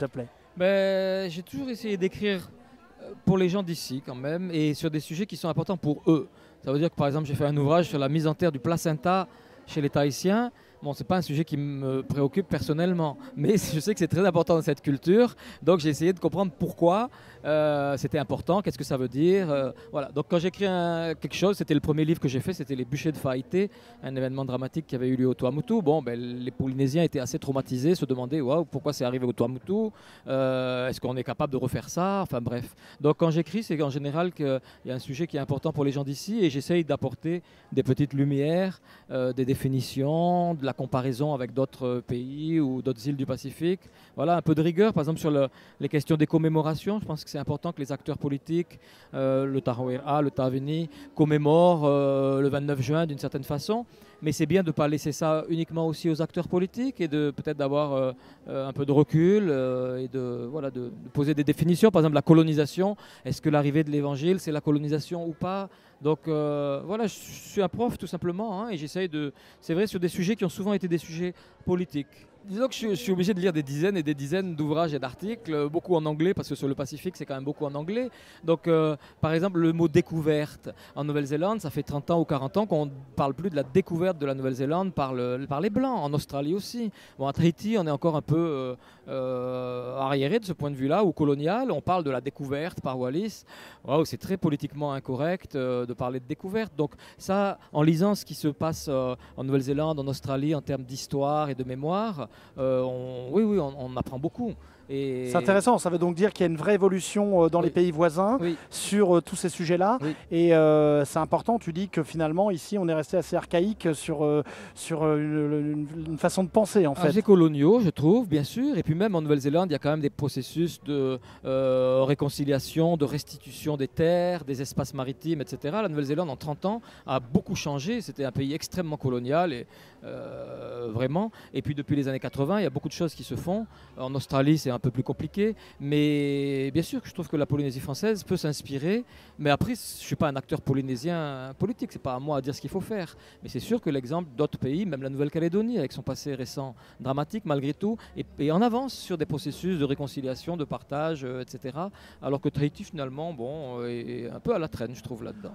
te plaît? J'ai toujours essayé d'écrire pour les gens d'ici quand même et sur des sujets qui sont importants pour eux. Ça veut dire que par exemple j'ai fait un ouvrage sur la mise en terre du placenta chez les Tahitiens. Bon, c'est pas un sujet qui me préoccupe personnellement, mais je sais que c'est très important dans cette culture. Donc j'ai essayé de comprendre pourquoi c'était important, qu'est-ce que ça veut dire. Voilà. Donc quand j'écris quelque chose, c'était le premier livre que j'ai fait, c'était Les Bûchers de Faïté, un événement dramatique qui avait eu lieu au Tuamotu. Bon, les Polynésiens étaient assez traumatisés, se demandaient waouh, pourquoi c'est arrivé au Tuamotu, est-ce qu'on est capable de refaire ça, enfin bref. Donc quand j'écris, c'est qu'en général qu'il y a un sujet qui est important pour les gens d'ici et j'essaye d'apporter des petites lumières, des définitions, de la comparaison avec d'autres pays ou d'autres îles du Pacifique. Voilà, un peu de rigueur, par exemple sur les questions des commémorations. Je pense que c'est important que les acteurs politiques, le Tahoeraa, le Taveuni, commémorent le 29 juin d'une certaine façon. Mais c'est bien de ne pas laisser ça uniquement aussi aux acteurs politiques et de peut-être d'avoir un peu de recul et de poser des définitions. Par exemple, la colonisation, est-ce que l'arrivée de l'évangile, c'est la colonisation ou pas? Donc voilà, je suis un prof tout simplement et j'essaye c'est vrai, sur des sujets qui ont souvent été des sujets politiques. Disons que je suis obligé de lire des dizaines et des dizaines d'ouvrages et d'articles, beaucoup en anglais, parce que sur le Pacifique, c'est quand même beaucoup en anglais. Donc, par exemple, le mot découverte en Nouvelle-Zélande, ça fait 30 ans ou 40 ans qu'on ne parle plus de la découverte de la Nouvelle-Zélande par les Blancs, en Australie aussi. Bon, à Tahiti, on est encore un peu arriéré de ce point de vue-là, ou colonial. On parle de la découverte par Wallis. Wow, c'est très politiquement incorrect de parler de découverte. Donc ça, en lisant ce qui se passe en Nouvelle-Zélande, en Australie, en termes d'histoire et de mémoire, on apprend beaucoup. C'est intéressant, ça veut donc dire qu'il y a une vraie évolution dans les pays voisins sur tous ces sujets-là. Oui. Et c'est important, tu dis que finalement, ici, on est resté assez archaïque sur une façon de penser, en fait. C'est coloniaux, je trouve, bien sûr. Et puis même en Nouvelle-Zélande, il y a quand même des processus de réconciliation, de restitution des terres, des espaces maritimes, etc. La Nouvelle-Zélande, en 30 ans, a beaucoup changé. C'était un pays extrêmement colonial, et, vraiment. Et puis depuis les années 80, il y a beaucoup de choses qui se font. En Australie, c'est un peu plus compliqué, mais bien sûr que je trouve que la Polynésie française peut s'inspirer, mais après je ne suis pas un acteur polynésien politique, c'est pas à moi à dire ce qu'il faut faire, mais c'est sûr que l'exemple d'autres pays, même la Nouvelle-Calédonie avec son passé récent dramatique malgré tout, est en avance sur des processus de réconciliation, de partage, etc. Alors que Tahiti finalement est un peu à la traîne, je trouve, là-dedans.